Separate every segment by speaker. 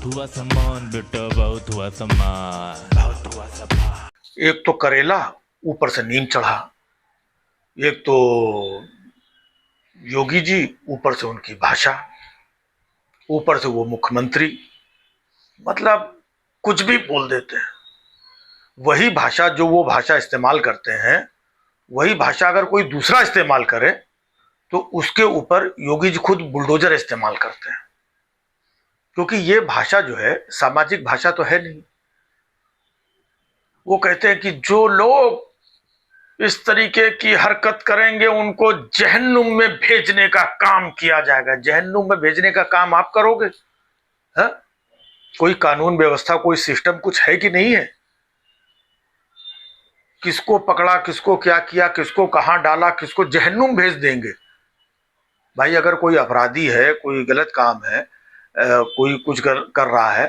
Speaker 1: बहुत हुआ सम्मान बेटा, बहुत हुआ सम्मान, बहुत हुआ सम्मान।
Speaker 2: एक तो करेला, ऊपर से नीम चढ़ा। एक तो योगी जी, ऊपर से उनकी भाषा, ऊपर से वो मुख्यमंत्री। मतलब कुछ भी बोल देते हैं। वही भाषा, जो वो भाषा इस्तेमाल करते हैं, वही भाषा अगर कोई दूसरा इस्तेमाल करे तो उसके ऊपर योगी जी खुद बुलडोजर इस्तेमाल करते हैं। क्योंकि ये भाषा जो है सामाजिक भाषा तो है नहीं। वो कहते हैं कि जो लोग इस तरीके की हरकत करेंगे उनको जहन्नुम में भेजने का काम किया जाएगा। जहन्नुम में भेजने का काम आप करोगे? है? कोई कानून व्यवस्था, कोई सिस्टम कुछ है कि नहीं है? किसको पकड़ा, किसको क्या किया, किसको कहां डाला, किसको जहन्नुम भेज देंगे। भाई अगर कोई अपराधी है, कोई गलत काम है, कोई कुछ कर रहा है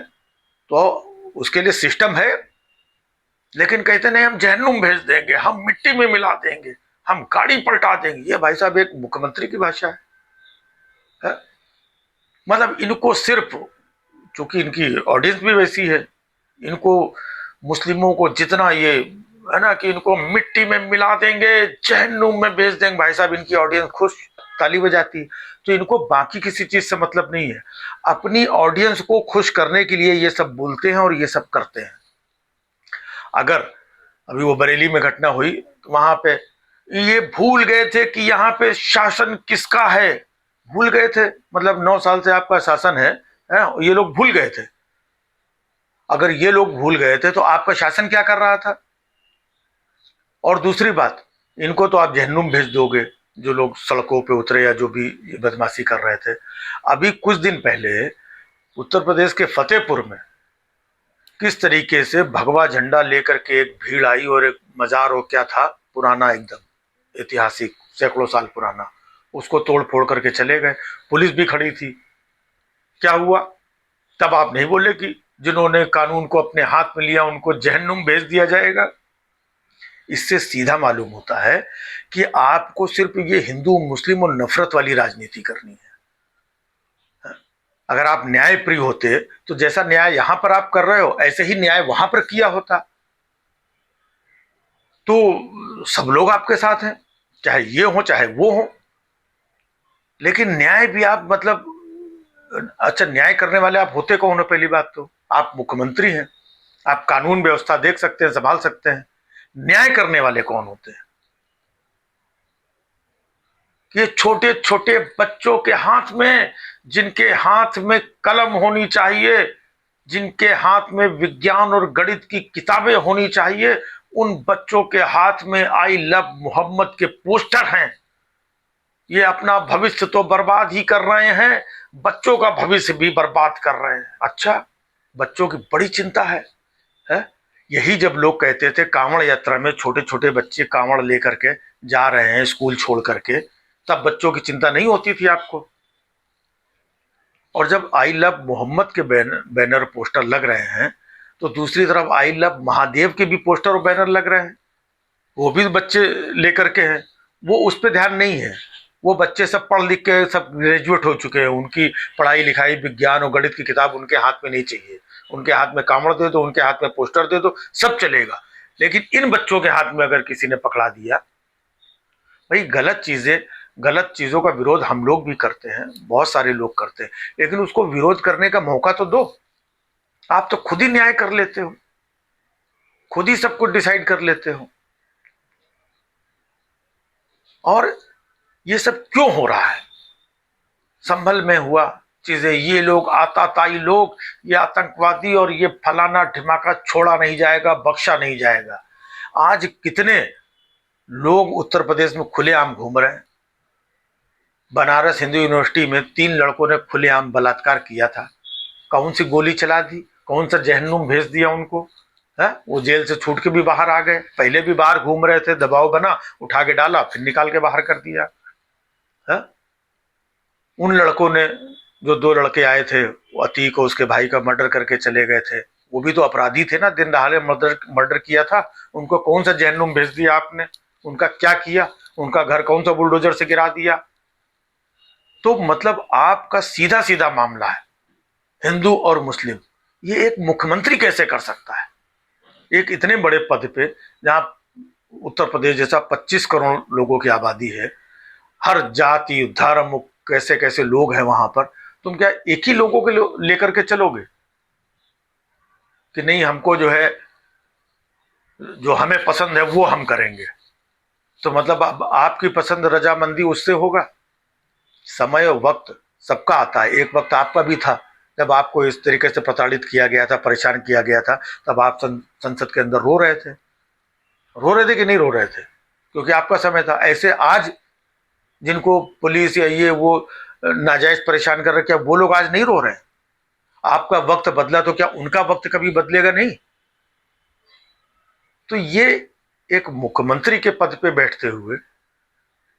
Speaker 2: तो उसके लिए सिस्टम है। लेकिन कहते नहीं, हम जहन्नुम भेज देंगे, हम मिट्टी में मिला देंगे, हम गाड़ी पलटा देंगे। ये भाई साहब एक मुख्यमंत्री की भाषा है? मतलब इनको सिर्फ, चूंकि इनकी ऑडियंस भी वैसी है, इनको मुस्लिमों को जितना ये है ना कि इनको मिट्टी में मिला देंगे, जहन्नुम में भेज देंगे, भाई साहब इनकी ऑडियंस खुश, ताली बजाती। तो इनको बाकी किसी चीज से मतलब नहीं है। अपनी ऑडियंस को खुश करने के लिए ये सब बोलते हैं और ये सब करते हैं। अगर अभी वो बरेली में घटना हुई तो वहां पे ये भूल गए थे कि यहाँ पे शासन किसका है। भूल गए थे, मतलब 9 साल से आपका शासन है, ये लोग भूल गए थे। अगर ये लोग भूल गए थे तो आपका शासन क्या कर रहा था? और दूसरी बात, इनको तो आप जहन्नुम भेज दोगे, जो लोग सड़कों पे उतरे या जो भी बदमाशी कर रहे थे। अभी कुछ दिन पहले उत्तर प्रदेश के फतेहपुर में किस तरीके से भगवा झंडा लेकर के एक भीड़ आई और एक मजार हो क्या था पुराना, एकदम ऐतिहासिक, सैकड़ों साल पुराना, उसको तोड़ फोड़ करके चले गए। पुलिस भी खड़ी थी। क्या हुआ? तब आप नहीं बोले कि जिन्होंने कानून को अपने हाथ में लिया उनको जहन्नुम भेज दिया जाएगा। इससे सीधा मालूम होता है कि आपको सिर्फ ये हिंदू मुस्लिम और नफरत वाली राजनीति करनी है। अगर आप न्याय प्रिय होते तो जैसा न्याय यहां पर आप कर रहे हो ऐसे ही न्याय वहां पर किया होता, तो सब लोग आपके साथ हैं, चाहे ये हो चाहे वो हो। लेकिन न्याय भी आप मतलब, अच्छा न्याय करने वाले आप होते कौन हो? पहली बात तो आप मुख्यमंत्री हैं, आप कानून व्यवस्था देख सकते हैं, संभाल सकते हैं। न्याय करने वाले कौन होते हैं? ये छोटे छोटे बच्चों के हाथ में, जिनके हाथ में कलम होनी चाहिए, जिनके हाथ में विज्ञान और गणित की किताबें होनी चाहिए, उन बच्चों के हाथ में आई लव मोहम्मद के पोस्टर हैं। ये अपना भविष्य तो बर्बाद ही कर रहे हैं, बच्चों का भविष्य भी बर्बाद कर रहे हैं। अच्छा, बच्चों की बड़ी चिंता है? यही जब लोग कहते थे कांवड़ यात्रा में छोटे छोटे बच्चे कांवड़ लेकर के जा रहे हैं स्कूल छोड़ करके, तब बच्चों की चिंता नहीं होती थी आपको। और जब आई लव मोहम्मद के बैनर पोस्टर लग रहे हैं तो दूसरी तरफ आई लव महादेव के भी पोस्टर और बैनर लग रहे हैं, वो भी बच्चे लेकर के हैं। वो उस पर ध्यान नहीं है। वो बच्चे सब पढ़ लिख के सब ग्रेजुएट हो चुके हैं, उनकी पढ़ाई लिखाई विज्ञान और गणित की किताब उनके हाथ में नहीं चाहिए। उनके हाथ में कांवड़ दे दो, उनके हाथ में पोस्टर दे दो, सब चलेगा। लेकिन इन बच्चों के हाथ में अगर किसी ने पकड़ा दिया, भाई गलत चीजों का विरोध हम लोग भी करते हैं, बहुत सारे लोग करते हैं, लेकिन उसको विरोध करने का मौका तो दो। आप तो खुद ही न्याय कर लेते हो, खुद ही सब कुछ डिसाइड कर लेते हो। और ये सब क्यों हो रहा है? संभल में हुआ चीजें, ये लोग आताताई लोग, ये आतंकवादी और ये फलाना ढिमाका छोड़ा नहीं जाएगा, बख्शा नहीं जाएगा। आज कितने लोग उत्तर प्रदेश में खुलेआम घूम रहे हैं। बनारस हिंदू यूनिवर्सिटी में 3 लड़कों ने खुलेआम बलात्कार किया था। कौन सी गोली चला दी, कौन सा जहन्नुम भेज दिया उनको? है? वो जेल से छूट के भी बाहर आ गए। पहले भी बाहर घूम रहे थे, दबाव बना, उठा के डाला, फिर निकाल के बाहर कर दिया। है? उन लड़कों ने, जो 2 लड़के आए थे, वो अतीक और उसके भाई का मर्डर करके चले गए थे, वो भी तो अपराधी थे ना, दिन दहाड़े मर्डर किया था। उनको कौन सा जहन्नुम भेज दिया आपने? उनका क्या किया? उनका घर कौन सा बुलडोजर से गिरा दिया? तो मतलब आपका सीधा सीधा मामला है। हिंदू और मुस्लिम, ये एक मुख्यमंत्री कैसे कर सकता है? एक इतने बड़े पद पे, जहां उत्तर प्रदेश जैसा 25 करोड़ लोगों की आबादी है, हर जाति धर्म कैसे कैसे लोग हैं वहां पर, तुम क्या एक ही लोगों के लेकर के चलोगे कि नहीं हमको जो है, जो हमें पसंद है वो हम करेंगे? तो मतलब अब आपकी पसंद रजामंदी उससे होगा? समय और वक्त सबका आता है। एक वक्त आपका भी था जब आपको इस तरीके से प्रताड़ित किया गया था, परेशान किया गया था, तब आप संसद के अंदर रो रहे थे कि नहीं रो रहे थे? क्योंकि आपका समय था। ऐसे आज जिनको पुलिस या ये वो नाजायज परेशान कर रहे, क्या वो लोग आज नहीं रो रहे हैं? आपका वक्त बदला तो क्या उनका वक्त कभी बदलेगा नहीं? तो ये एक मुख्यमंत्री के पद पे बैठते हुए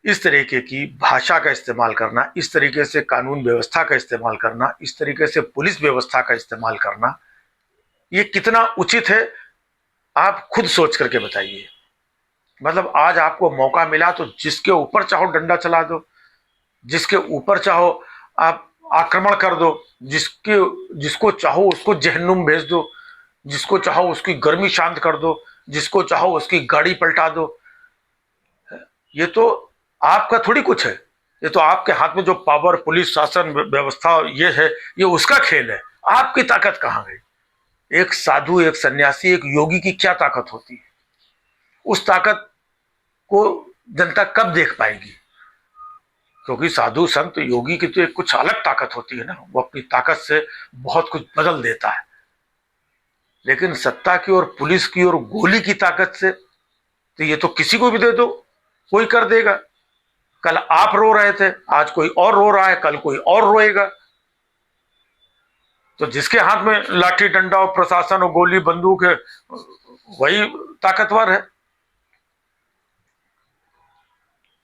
Speaker 2: इस तरीके की भाषा का इस्तेमाल करना, इस तरीके से कानून व्यवस्था का इस्तेमाल करना, इस तरीके से पुलिस व्यवस्था का इस्तेमाल करना, ये कितना उचित है आप खुद सोच करके बताइए। मतलब आज आपको मौका मिला तो जिसके ऊपर चाहो डंडा चला दो, जिसके ऊपर चाहो आप आक्रमण कर दो, जिसको चाहो उसको जहन्नुम भेज दो, जिसको चाहो उसकी गर्मी शांत कर दो, जिसको चाहो उसकी गाड़ी पलटा दो। ये तो आपका थोड़ी कुछ है, ये तो आपके हाथ में जो पावर, पुलिस, शासन व्यवस्था ये है, ये उसका खेल है। आपकी ताकत कहां गई? एक साधु, एक सन्यासी, एक योगी की क्या ताकत होती है? उस ताकत को जनता कब देख पाएगी? क्योंकि साधु संत योगी की तो एक कुछ अलग ताकत होती है ना, वो अपनी ताकत से बहुत कुछ बदल देता है। लेकिन सत्ता की और पुलिस की और गोली की ताकत से तो ये तो किसी को भी दे दो कोई कर देगा। कल आप रो रहे थे, आज कोई और रो रहा है, कल कोई और रोएगा। तो जिसके हाथ में लाठी डंडा और प्रशासन और गोली बंदूक है, वही ताकतवर है।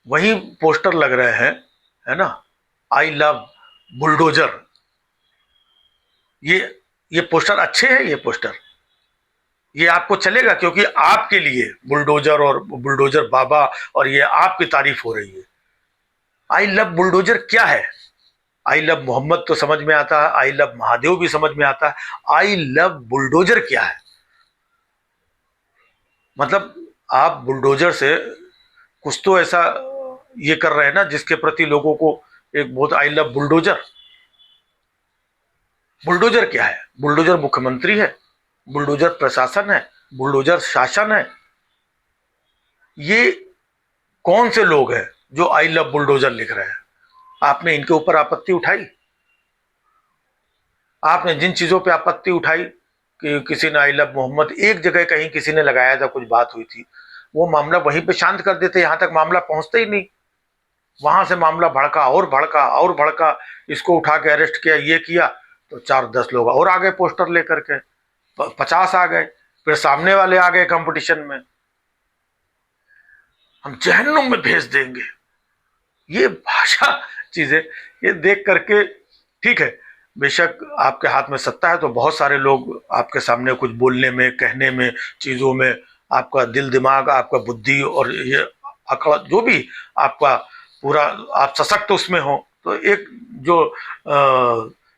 Speaker 2: वही पोस्टर लग रहे हैं, है ना, आई लव बुलडोजर। ये पोस्टर अच्छे हैं, ये पोस्टर ये आपको चलेगा क्योंकि आपके लिए बुलडोजर और बुलडोजर बाबा और ये आपकी तारीफ हो रही है। आई लव बुलडोजर क्या है? आई लव मोहम्मद तो समझ में आता है, आई लव महादेव भी समझ में आता है, आई लव बुलडोजर क्या है? मतलब आप बुलडोजर से कुछ तो ऐसा ये कर रहे हैं ना जिसके प्रति लोगों को एक बहुत, आई लव बुलडोजर। बुलडोजर क्या है? बुलडोजर मुख्यमंत्री है, बुलडोजर प्रशासन है, बुलडोजर शासन है। ये कौन से लोग हैं जो आई लव बुलडोजर लिख रहे हैं? आपने इनके ऊपर आपत्ति उठाई? आपने जिन चीजों पे आपत्ति उठाई कि किसी ने आई लव मोहम्मद, एक जगह कहीं किसी ने लगाया था, कुछ बात हुई थी, वो मामला वहीं पे शांत कर देते, यहां तक मामला पहुंचता ही नहीं। वहां से मामला भड़का और भड़का और भड़का, इसको उठा के अरेस्ट किया, ये किया, तो 4-10 लोग और आ गए पोस्टर लेकर के, 50 आ गए, फिर सामने वाले आ गए कंपटीशन में, हम जहन्नुम में भेज देंगे। ये भाषा चीजें ये देख करके, ठीक है, बेशक आपके हाथ में सत्ता है तो बहुत सारे लोग आपके सामने कुछ बोलने में, कहने में, चीजों में आपका दिल दिमाग, आपका बुद्धि और ये अकड़ जो भी आपका पूरा आप सशक्त उसमें हो, तो एक जो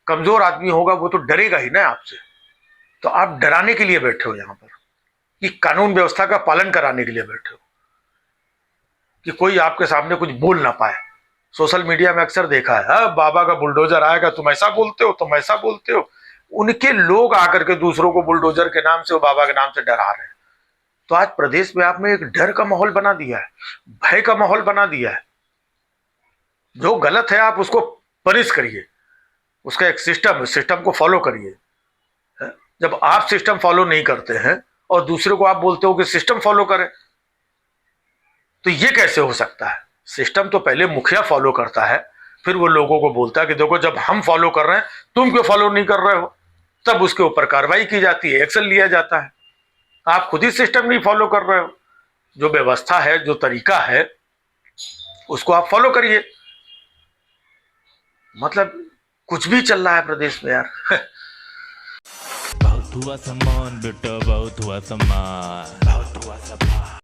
Speaker 2: कमजोर आदमी होगा वो तो डरेगा ही ना आपसे। तो आप डराने के लिए बैठे हो यहां पर, कि कानून व्यवस्था का पालन कराने के लिए बैठे हो, कि कोई आपके सामने कुछ बोल ना पाए। सोशल मीडिया में अक्सर देखा है, हाँ बाबा का बुलडोजर आएगा, तुम ऐसा बोलते हो, तुम ऐसा बोलते हो। उनके लोग आकर के दूसरों को बुलडोजर के नाम से और बाबा के नाम से डरा रहे हैं। तो आज प्रदेश में आपने एक डर का माहौल बना दिया है, भय का माहौल बना दिया है। जो गलत है आप उसको पनिश करिए, उसका एक सिस्टम को फॉलो करिए। जब आप सिस्टम फॉलो नहीं करते हैं और दूसरे को आप बोलते हो कि सिस्टम फॉलो करें, तो ये कैसे हो सकता है? सिस्टम तो पहले मुखिया फॉलो करता है, फिर वो लोगों को बोलता है कि देखो जब हम फॉलो कर रहे हैं तुम क्यों फॉलो नहीं कर रहे हो, तब उसके ऊपर कार्रवाई की जाती है, एक्शन लिया जाता है। आप खुद ही सिस्टम नहीं फॉलो कर रहे हो। जो व्यवस्था है, जो तरीका है, उसको आप फॉलो करिए। मतलब कुछ भी चल रहा है प्रदेश में यार।
Speaker 1: बहुत हुआ सम्मान बेटा, बहुत हुआ सम्मान, बहुत हुआ सम्मान।